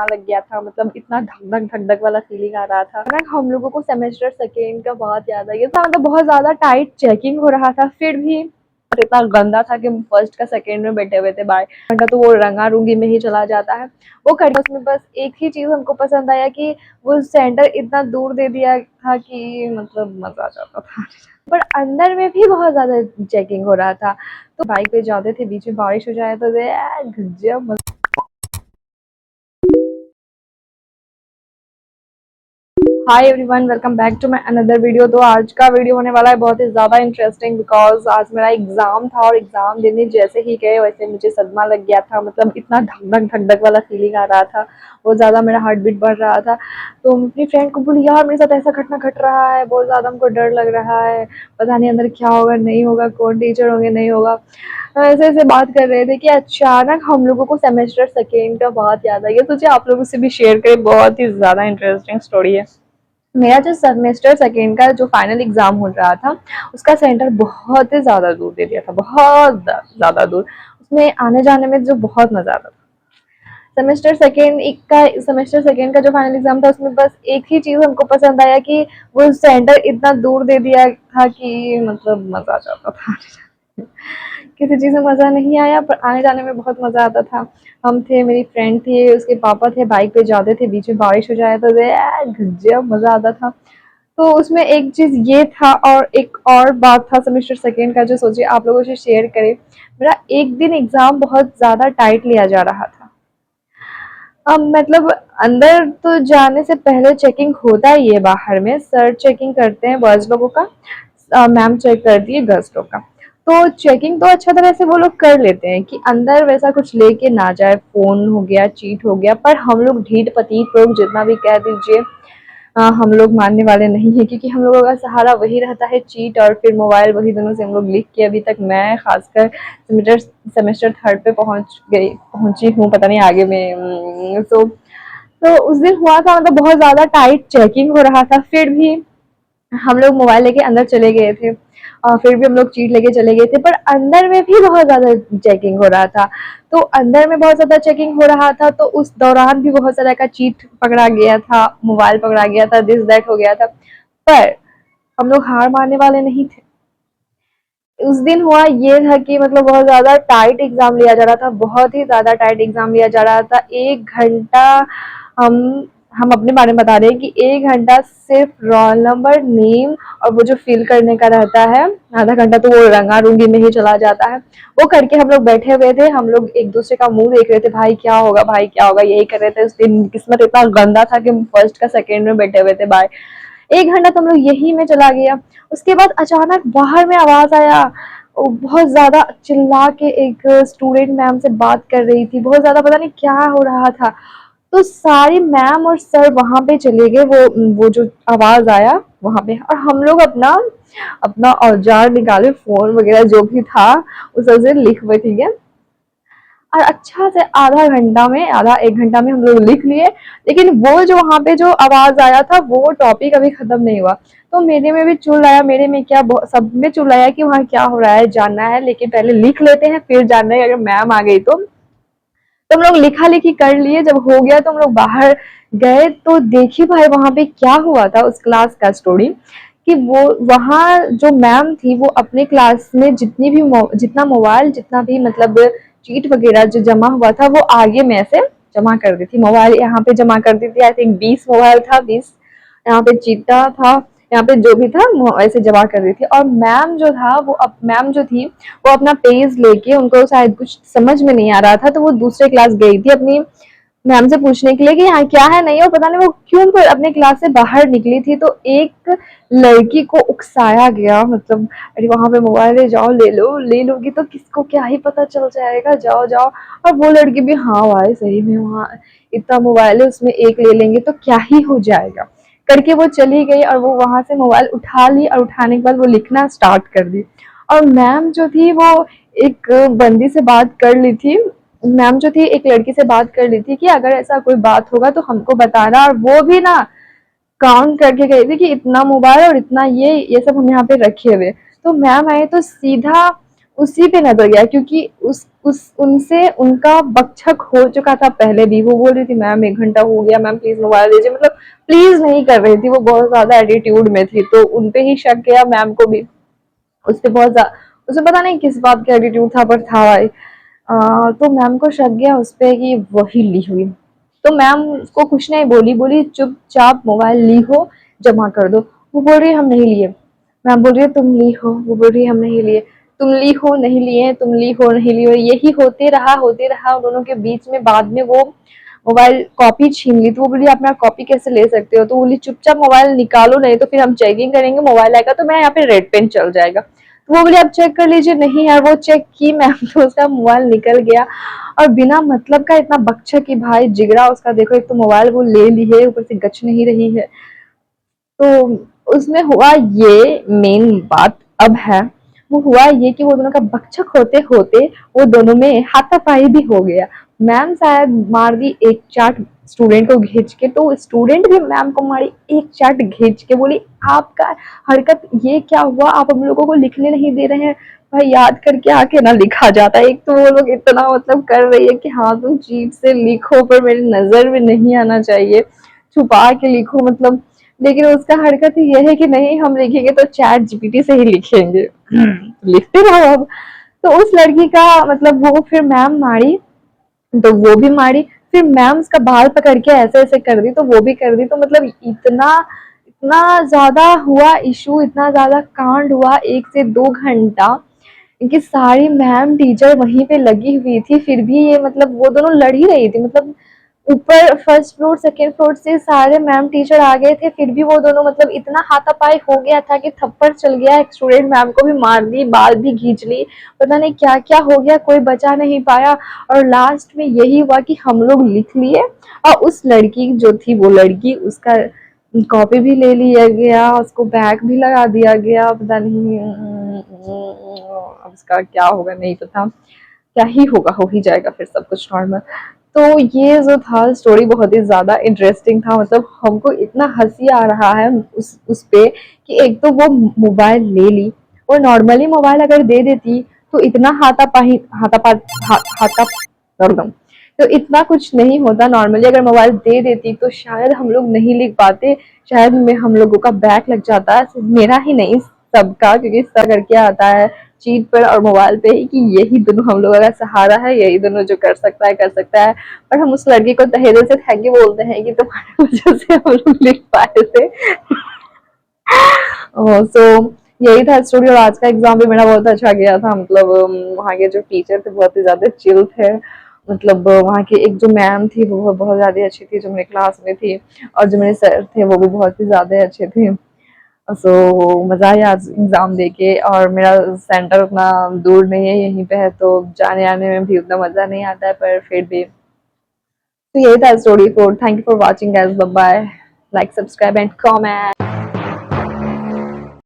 लग गया था, मतलब इतना धक धक वाला फीलिंग आ रहा था ना। हम लोगों को सेमेस्टर सेकेंड का बहुत याद आ गया था, मतलब बहुत ज्यादा टाइट चेकिंग हो रहा था, फिर भी इतना गंदा था कि फर्स्ट का सेकेंड में बैठे हुए थे बाहर। घंटा तो वो रंगा रूंगी में ही चला जाता है। वो करके उसमें बस एक ही चीज हमको पसंद आया कि वो सेंटर इतना दूर दे दिया था कि मतलब मजा आ जाता था। पर अंदर में भी बहुत ज्यादा चेकिंग हो रहा था, तो बाइक पे जाते थे, बीच में बारिश हो जाए तो गजब। Hi everyone, welcome back to my another video. तो आज का वीडियो होने वाला है बहुत ही ज़्यादा इंटरेस्टिंग, बिकॉज आज मेरा एग्जाम था और एग्जाम देने जैसे ही गए वैसे मुझे सदमा लग गया था। मतलब इतना धक धक वाला फीलिंग आ रहा था, बहुत ज़्यादा मेरा हार्ट बीट बढ़ रहा था। तो अपनी फ्रेंड को बोली, यार मेरे साथ ऐसा घटना घट रहा है, बहुत ज़्यादा हमको डर लग रहा है, पता नहीं अंदर क्या होगा नहीं होगा, कौन टीचर होंगे नहीं होगा। ऐसे ऐसे बात कर रहे थे कि अचानक हम लोगों को सेमेस्टर सेकेंड का बहुत याद आ गया। सोचिए आप लोगों से भी शेयर करें, बहुत ही ज़्यादा इंटरेस्टिंग स्टोरी है। मेरा जो सेमेस्टर सेकेंड का जो फाइनल एग्जाम हो रहा था, उसका सेंटर बहुत ही ज़्यादा दूर दे दिया था, बहुत ज़्यादा दूर। उसमें आने जाने में जो बहुत मज़ा आता था। सेमेस्टर सेकेंड का जो फाइनल एग्जाम था, उसमें बस एक ही चीज़ हमको पसंद आया कि वो सेंटर इतना दूर दे दिया था कि मतलब मज़ा आ जाता था। किसी चीज़ में मज़ा नहीं आया, पर आने जाने में बहुत मज़ा आता था। हम थे, मेरी फ्रेंड थी, उसके पापा थे, बाइक पे जाते थे, बीच में बारिश हो जाए तो गजब मज़ा आता था। तो उसमें एक चीज़ ये था, और एक और बात था सेमेस्टर सेकेंड का जो सोचिए आप लोगों से शेयर करें। मेरा एक दिन एग्ज़ाम बहुत ज़्यादा टाइट लिया जा रहा था। अब मतलब अंदर तो जाने से पहले चेकिंग होता ही है, बाहर में सर चेकिंग करते हैं बॉयज लोगों का, मैम चेक करती है गर्ल्स लोग का। तो चेकिंग तो अच्छा तरह से वो लोग कर लेते हैं कि अंदर वैसा कुछ लेके ना जाए, फोन हो गया, चीट हो गया। पर हम लोग ढीठ पतीत लोग जितना भी कह दीजिए, हम लोग मानने वाले नहीं है, क्योंकि हम लोगों का सहारा वही रहता है, चीट और फिर मोबाइल। वही दोनों से हम लोग लिख के अभी तक मैं खासकर सेमेस्टर थर्ड पे पहुंची हूँ, पता नहीं आगे में। तो उस दिन हुआ था, मतलब बहुत ज़्यादा टाइट चेकिंग हो रहा था, फिर भी हम लोग मोबाइल लेके अंदर चले गए थे, और फिर भी हम लोग चीट लेके चले गए थे। पर अंदर में भी बहुत ज़्यादा चेकिंग हो रहा था। तो अंदर में बहुत ज़्यादा चेकिंग हो रहा था, तो उस दौरान भी बहुत सारा का चीट पकड़ा गया था, मोबाइल पकड़ा गया था, दिस दैट हो गया था। पर हम लोग हार मानने वाले नहीं थे। उस दिन हुआ ये था कि मतलब बहुत ज़्यादा टाइट एग्ज़ाम लिया जा रहा था, बहुत ही ज़्यादा टाइट एग्ज़ाम लिया जा रहा था। 1 घंटा हम हम अपने बारे में बता रहे हैं कि 1 घंटा सिर्फ रोल नंबर, नेम और वो जो फ़िल करने का रहता है, आधा घंटा तो वो रंगा-रूंगी में ही चला जाता है। वो करके हम लोग बैठे हुए थे, हम लोग एक-दूसरे का मुँह देख रहे थे, भाई क्या होगा, भाई क्या होगा, यही कर रहे थे। उस दिन किस्मत इतना गंदा था कि हम फर्स्ट का सेकंड में बैठे हुए थे बाय। 1 घंटा तो हम लोग यही में चला गया। उसके बाद अचानक बाहर में आवाज़ आया, बहुत ज़्यादा चिल्ला के एक स्टूडेंट मैम से बात कर रही थी, बहुत ज़्यादा पता नहीं क्या हो रहा था। तो सारी मैम और सर वहाँ पे चले गए, वो जो आवाज़ आया वहाँ पे, और हम लोग अपना अपना औजार निकाले, फ़ोन वगैरह जो भी था उस से लिख हुए, ठीक है। और अच्छा से आधा घंटा में, आधा 1 घंटा में हम लोग लिख लिए। लेकिन वो जो वहाँ पे जो आवाज़ आया था, वो टॉपिक अभी खत्म नहीं हुआ। तो मेरे में भी चुल आया, मेरे में क्या, सब में चुल आया कि वहाँ क्या हो रहा है जानना है, लेकिन पहले लिख लेते हैं फिर जानना है, अगर मैम आ गई तो। हम लोग लिखा लिखी कर लिए, जब हो गया तो हम लोग बाहर गए, तो देखिए भाई वहाँ पे क्या हुआ था उस क्लास का स्टोरी। कि वो वहाँ जो मैम थी, वो अपने क्लास में जितना मोबाइल, जितना भी मतलब चीट वगैरह जो जमा हुआ था, वो आगे में से जमा कर दी थी। मोबाइल यहाँ पे जमा कर दी थी, आई थिंक 20 मोबाइल था, 20 यहाँ पे चीटा था, यहाँ पे जो भी था ऐसे जमा कर दी थी। और मैम जो थी, वो अपना पेज लेके, उनको शायद कुछ समझ में नहीं आ रहा था, तो वो दूसरे क्लास गई थी अपनी मैम से पूछने के लिए कि यहाँ क्या है, नहीं हो, पता नहीं वो क्यों पर अपने क्लास से बाहर निकली थी। तो एक लड़की को उकसाया गया, मतलब अरे वहां पे मोबाइल है, जाओ ले लो, ले लोगी तो किसको क्या ही पता चल जाएगा, जाओ जाओ। और वो लड़की भी, हाँ भाई सही में वहाँ इतना मोबाइल है, उसमें एक ले लेंगे तो क्या ही हो जाएगा, करके वो चली गई। और वो वहां से मोबाइल उठा ली, और उठाने के बाद वो लिखना स्टार्ट कर दी। और मैम जो थी, वो एक बंदी से बात कर ली थी, मैम जो थी एक लड़की से बात कर ली थी कि अगर ऐसा कोई बात होगा तो हमको बताना। और वो भी ना काउंट करके गई थी कि इतना मोबाइल और इतना ये सब हम यहाँ पे रखे हुए। तो मैम आए तो सीधा उसी पे नजर गया, क्योंकि उस उनसे उनका बकझक हो चुका था पहले भी। वो बोल रही थी मैम 1 घंटा हो गया, मैम प्लीज मोबाइल दीजिए, मतलब प्लीज नहीं कर रही थी, वो बहुत ज्यादा एटीट्यूड में थी। तो उनपे ही शक गया, मैम को भी उस पे बहुत ज्यादा, उसे पता नहीं किस बात का एटीट्यूड था पर था भाई। तो मैम को शक गया उस पे कि वही ली हुई। तो मैम उसको कुछ नहीं बोली, बोली चुपचाप मोबाइल ली हो जमा कर दो। वो बोल रही है हम नहीं लिए। मैम बोल रही है तुम ली हो, वो बोल रही है हम नहीं लिए। तुम ली हो नहीं लिए, तुम ली हो नहीं लिए, यही होते रहा उन दोनों के बीच में। बाद में वो मोबाइल कॉपी छीन ली। तो वो बोली आप मेरा कॉपी कैसे ले सकते हो? तो बोली चुपचाप मोबाइल निकालो, नहीं तो फिर हम चेकिंग करेंगे, मोबाइल आएगा तो मेरा यहाँ पे रेड पेन चल जाएगा। तो वो बोली आप चेक कर लीजिए। नहीं यार, वो चेक की मैम तो उसका मोबाइल निकल गया। और बिना मतलब का इतना बकछक कि भाई जिगरा उसका देखो, एक तो मोबाइल वो ले ली है, ऊपर से गच नहीं रही है। तो उसमें हुआ ये मेन बात अब है, वो हुआ ये कि वो दोनों का बकचक होते होते वो दोनों में हाथापाई भी हो गया। मैम शायद मार दी एक चाट स्टूडेंट को घिंच के, तो स्टूडेंट भी मैम को मारी एक चाट घिंच के, बोली आपका हरकत ये क्या हुआ, आप हम लोगों को लिखने नहीं दे रहे हैं? भाई याद करके आके ना लिखा जाता है। एक तो वो लोग इतना मतलब कर रही है कि हाँ तुम चीट से लिखो पर मेरी नजर में नहीं आना चाहिए, छुपा के लिखो मतलब। लेकिन उसका हरकत ही यह है कि नहीं हम लिखेंगे तो चैट जीपीटी से ही लिखेंगे। लिखते रहो अब। तो उस लड़की का मतलब वो फिर मैम मारी, तो वो भी मारी। फिर मैम उसका बाल पकड़ के ऐसे ऐसे कर दी, तो वो भी कर दी। तो मतलब इतना इतना ज्यादा हुआ इशू, इतना ज्यादा कांड हुआ 1 से 2 घंटा। इनकी सारी मैम टीचर वहीं पे लगी हुई थी, फिर भी ये मतलब वो दोनों लड़ ही रही थी। मतलब ऊपर फर्स्ट फ्लोर सेकेंड फ्लोर से सारे मैम टीचर आ गए थे, फिर भी वो दोनों मतलब इतना हाथापाई हो गया था कि थप्पड़ चल गया, एक स्टूडेंट मैम को भी मार दी, बाल भी खींच ली, पता नहीं क्या क्या हो गया, कोई बचा नहीं पाया। और लास्ट में यही हुआ कि हम लोग लिख लिए, और उस लड़की जो थी वो लड़की, उसका कॉपी भी ले लिया गया, उसको बैग भी लगा दिया गया। पता नहीं अब उसका क्या होगा नहीं पता, क्या ही होगा, हो ही जाएगा फिर सब कुछ नॉर्मल। तो ये जो था स्टोरी बहुत ही ज्यादा इंटरेस्टिंग था, मतलब हमको इतना हंसी आ रहा है उस पे कि एक तो वो मोबाइल ले ली, और नॉर्मली मोबाइल अगर दे देती तो इतना हाथापाई हाथापा हाथा एकदम, तो इतना कुछ नहीं होता। नॉर्मली अगर मोबाइल दे देती तो शायद हम लोग नहीं लिख पाते, शायद में हम लोगों का बैक लग जाता, मेरा ही नहीं सबका, क्योंकि सब करके आता है चीट पर और मोबाइल पे ही कि यही दोनों हम लोगों का सहारा है, यही दोनों जो कर सकता है कर सकता है। और हम उस लड़की को तहे दिल से थैंक यू बोलते हैं कि तुम्हारी वजह से हम लोग लिख पाए थे। सो यही था स्टोरी। और आज का एग्जाम भी मेरा बहुत अच्छा गया था, मतलब वहाँ के जो टीचर थे बहुत ही ज्यादा चिल थे। मतलब वहाँ की एक जो मैम थी वो बहुत ज्यादा अच्छी थी जो मेरे क्लास में थी, और जो मेरे सर थे वो भी बहुत ही ज्यादा अच्छे थे। सो मजा आया आज एग्जाम देके, और मेरा सेंटर उतना दूर नहीं है, यहीं पे है, तो जाने आने में भी उतना मजा नहीं आता है, पर फिर भी। तो यही था story. For thank you for watching guys, bye bye, like subscribe and comment.